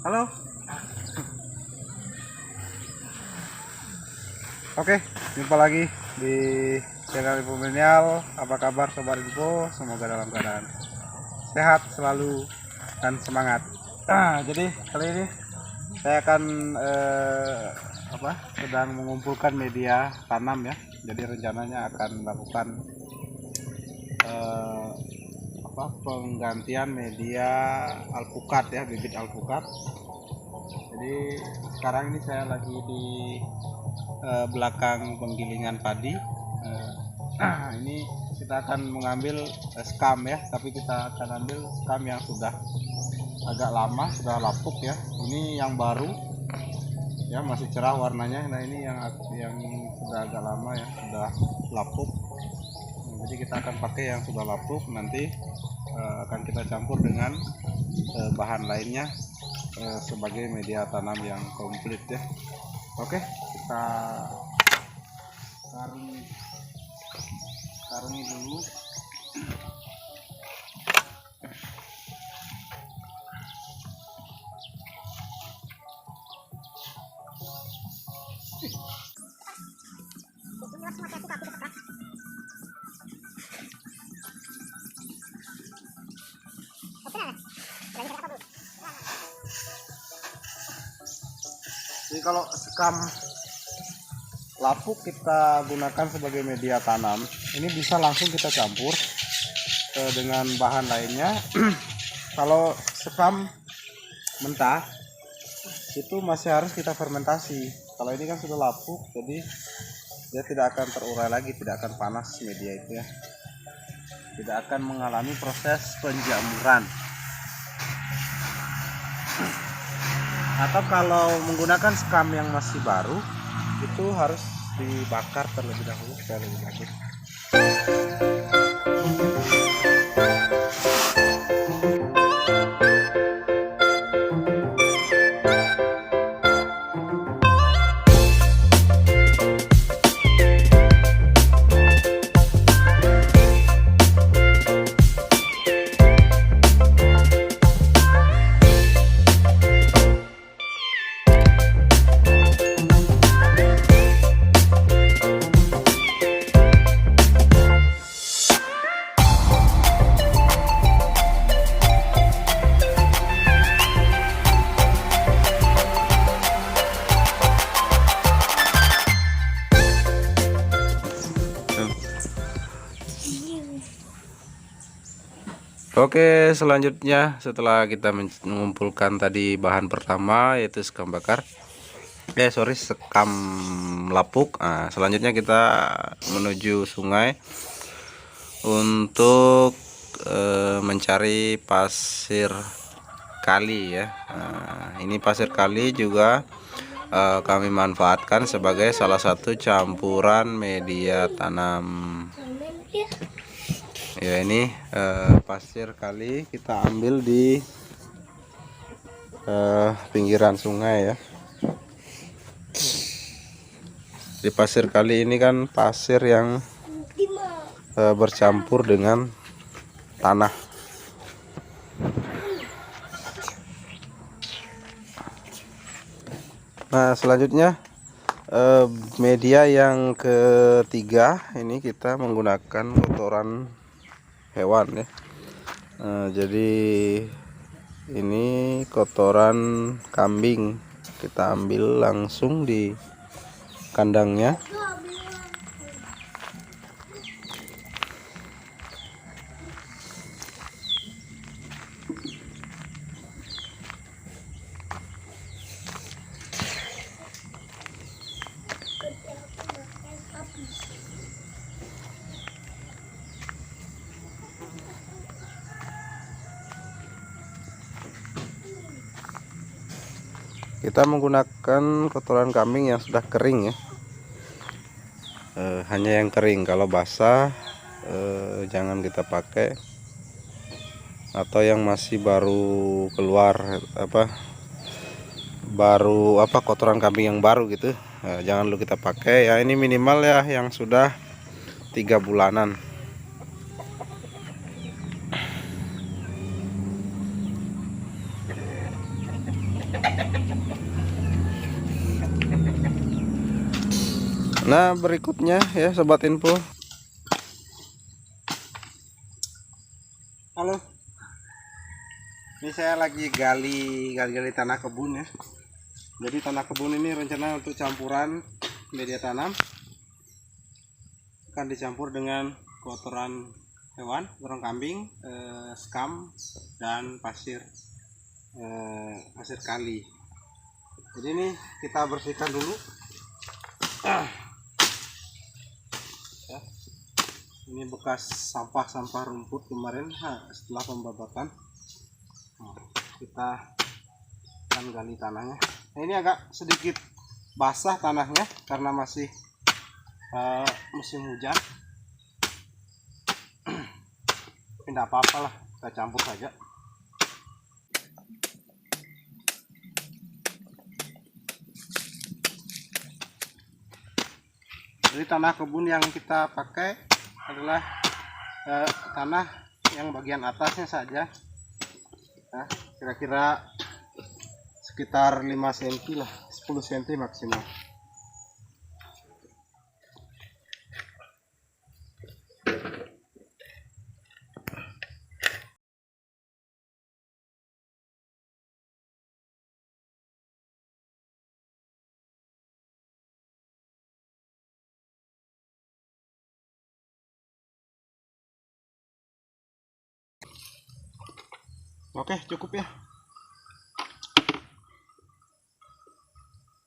Halo. Oke, jumpa lagi di channel Info Milenial. Apa kabar Sobat Info? Semoga dalam keadaan sehat selalu dan semangat. Jadi kali ini saya akan sedang mengumpulkan media tanam ya. Jadi rencananya akan melakukan penggantian media alpukat ya, bibit alpukat. Jadi sekarang ini saya lagi di belakang penggilingan padi. Ini kita akan mengambil skam ya, tapi kita akan ambil skam yang sudah agak lama, sudah lapuk ya. Ini yang baru ya, masih cerah warnanya. Nah ini yang sudah agak lama ya, sudah lapuk. Jadi kita akan pakai yang sudah lapuk, nanti akan kita campur dengan bahan lainnya sebagai media tanam yang komplit ya. Oke, kita karungi dulu. Jadi kalau skam lapuk kita gunakan sebagai media tanam, ini bisa langsung kita campur dengan bahan lainnya. Kalau skam mentah itu masih harus kita fermentasi. Kalau ini kan sudah lapuk, jadi dia tidak akan terurai lagi, tidak akan panas media itu ya, tidak akan mengalami proses penjamuran. Atau kalau menggunakan skam yang masih baru, itu harus dibakar terlebih dahulu supaya lebih bagus. Oke, selanjutnya setelah kita mengumpulkan tadi bahan pertama yaitu skam bakar, skam lapuk. Nah, selanjutnya kita menuju sungai untuk mencari pasir kali ya. Nah, ini pasir kali juga kami manfaatkan sebagai salah satu campuran media tanam. Ya, ini pasir kali kita ambil di pinggiran sungai ya. Di pasir kali ini kan pasir yang bercampur dengan tanah. Nah, selanjutnya media yang ketiga ini kita menggunakan kotoran hewan ya. Jadi ini kotoran kambing, kita ambil langsung di kandangnya. Kita menggunakan kotoran kambing yang sudah kering ya, hanya yang kering. Kalau basah jangan kita pakai, atau yang masih baru keluar kotoran kambing yang baru gitu, jangan dulu kita pakai ya. Ini minimal ya yang sudah 3 bulanan. Nah, berikutnya ya sobat info. Halo. Ini saya lagi gali tanah kebun ya. Jadi tanah kebun ini rencana untuk campuran media tanam. Akan dicampur dengan kotoran hewan, kotoran kambing, skam dan pasir kali. Jadi ini kita bersihkan dulu. Ya. Ini bekas sampah rumput kemarin setelah pembabatan. Kita akan gali tanahnya. Nah, ini agak sedikit basah tanahnya karena masih musim hujan. Tapi tidak apa-apa lah, kita campur saja. Jadi tanah kebun yang kita pakai adalah tanah yang bagian atasnya saja. Nah, kira-kira sekitar 5 cm lah, 10 cm maksimal. Oke, cukup ya.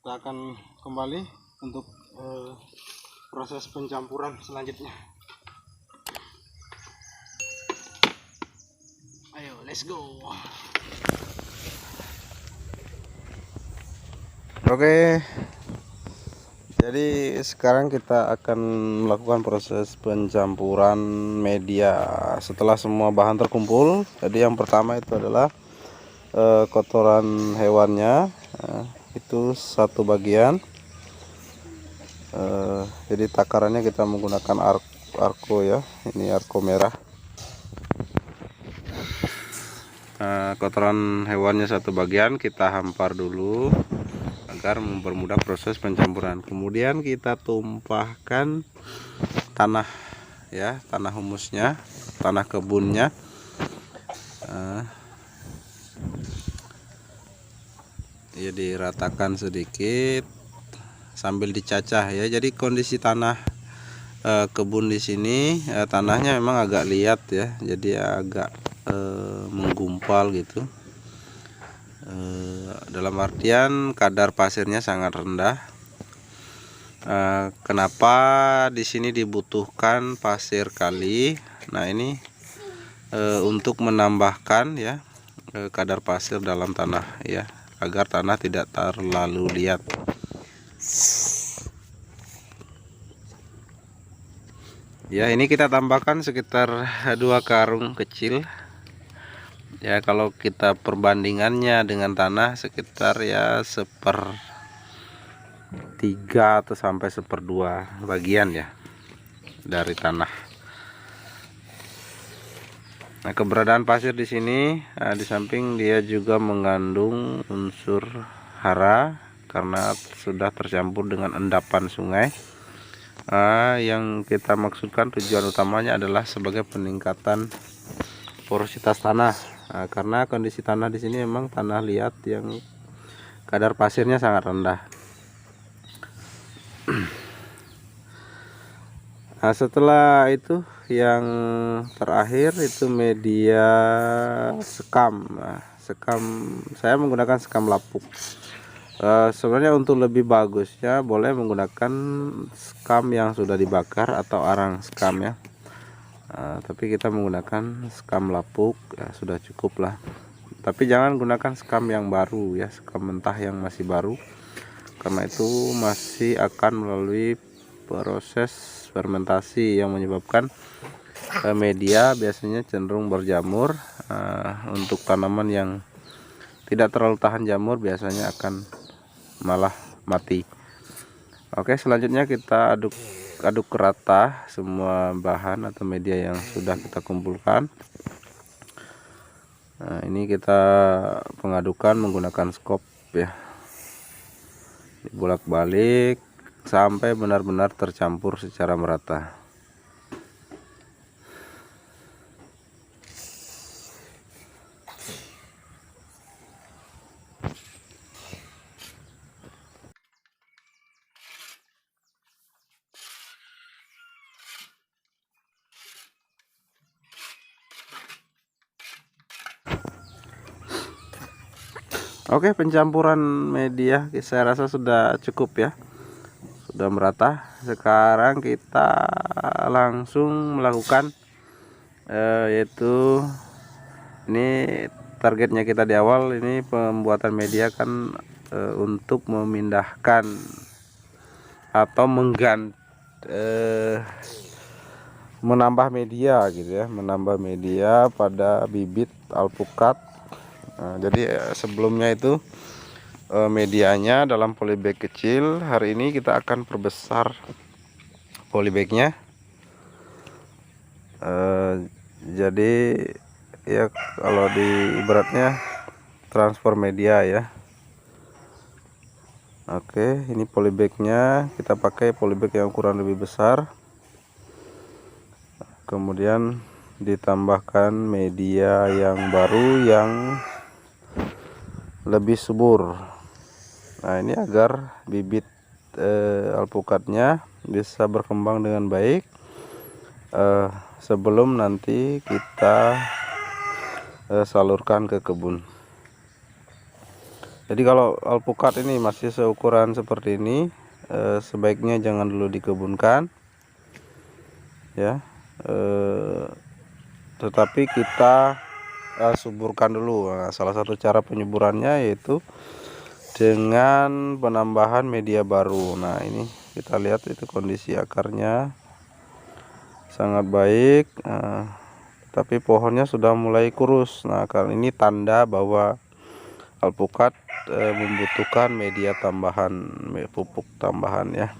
Kita akan kembali untuk proses pencampuran selanjutnya. Ayo, let's go. Oke. Jadi sekarang kita akan melakukan proses pencampuran media setelah semua bahan terkumpul. Jadi yang pertama itu adalah kotoran hewannya, itu satu bagian. Jadi takarannya kita menggunakan arko ya, ini arko merah. Kotoran hewannya satu bagian kita hampar dulu agar mempermudah proses pencampuran. Kemudian kita tumpahkan tanah ya, tanah humusnya, tanah kebunnya. Ya, diratakan sedikit sambil dicacah ya. Jadi kondisi tanah kebun di sini tanahnya memang agak liat ya, jadi agak menggumpal gitu. Dalam artian kadar pasirnya sangat rendah. Kenapa di sini dibutuhkan pasir kali? Nah, ini untuk menambahkan ya kadar pasir dalam tanah ya, agar tanah tidak terlalu liat. Ya, ini kita tambahkan sekitar 2 karung kecil. Ya, kalau kita perbandingannya dengan tanah sekitar ya 1/3 atau sampai 1/2 bagian ya dari tanah. Nah, keberadaan pasir di sini di samping dia juga mengandung unsur hara karena sudah tercampur dengan endapan sungai. Yang kita maksudkan tujuan utamanya adalah sebagai peningkatan porositas tanah. Karena kondisi tanah di sini memang tanah liat yang kadar pasirnya sangat rendah. Nah, setelah itu yang terakhir itu media sekam. Sekam saya menggunakan sekam lapuk. Sebenarnya untuk lebih bagusnya boleh menggunakan sekam yang sudah dibakar atau arang sekam ya. Tapi kita menggunakan sekam lapuk ya, sudah cukup lah. Tapi jangan gunakan sekam yang baru ya, sekam mentah yang masih baru, karena itu masih akan melalui proses fermentasi yang menyebabkan media biasanya cenderung berjamur. Untuk tanaman yang tidak terlalu tahan jamur biasanya akan malah mati. Oke, selanjutnya kita aduk rata semua bahan atau media yang sudah kita kumpulkan. Nah, ini kita pengadukan menggunakan skop ya, dibolak-balik sampai benar-benar tercampur secara merata. Oke, pencampuran media saya rasa sudah cukup ya, sudah merata. Sekarang kita langsung melakukan yaitu ini targetnya kita di awal ini pembuatan media kan untuk memindahkan atau menambah media gitu ya, menambah media pada bibit alpukat. Nah, jadi sebelumnya itu medianya dalam polybag kecil. Hari ini kita akan perbesar polybagnya. Jadi ya kalau di ibaratnya transfer media ya. Oke, ini polybagnya, kita pakai polybag yang ukuran lebih besar. Kemudian ditambahkan media yang baru yang lebih subur. Nah, ini agar bibit alpukatnya bisa berkembang dengan baik sebelum nanti kita salurkan ke kebun. Jadi kalau alpukat ini masih seukuran seperti ini, sebaiknya jangan dulu dikebunkan ya, tetapi kita suburkan dulu. Nah, salah satu cara penyuburannya yaitu dengan penambahan media baru. Nah, ini kita lihat itu kondisi akarnya sangat baik, tapi pohonnya sudah mulai kurus. Nah, karena ini tanda bahwa alpukat membutuhkan media tambahan, pupuk tambahan ya.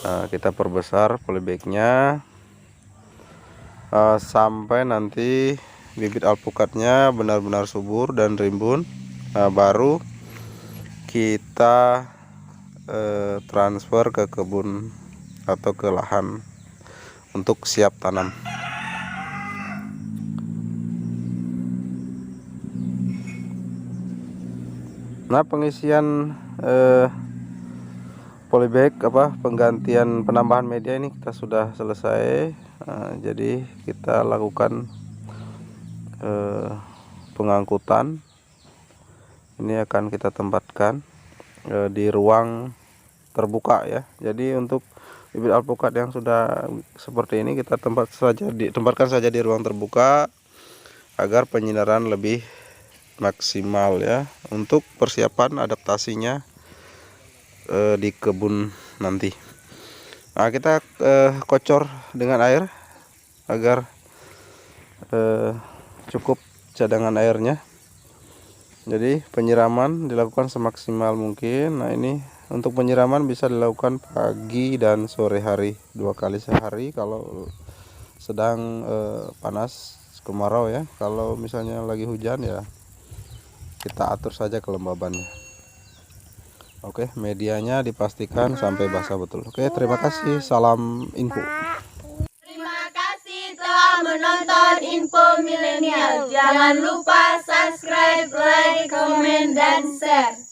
Nah, kita perbesar polybagnya sampai nanti bibit alpukatnya benar-benar subur dan rimbun. Nah, baru kita transfer ke kebun atau ke lahan untuk siap tanam. Nah, pengisian polybag penggantian penambahan media ini kita sudah selesai. Jadi kita lakukan pengangkutan. Ini akan kita tempatkan di ruang terbuka ya. Jadi untuk bibit alpukat yang sudah seperti ini kita tempatkan saja di ruang terbuka agar penyinaran lebih maksimal ya, untuk persiapan adaptasinya di kebun nanti. Nah, kita kocor dengan air agar cukup cadangan airnya. Jadi penyiraman dilakukan semaksimal mungkin. Nah, ini untuk penyiraman bisa dilakukan pagi dan sore hari, 2 kali sehari kalau sedang panas kemarau ya. Kalau misalnya lagi hujan ya kita atur saja kelembabannya. Oke, medianya dipastikan sampai basah betul. Oke, terima kasih. Salam info. Terima kasih telah menonton Info Milenial. Jangan lupa subscribe, like, komen, dan share.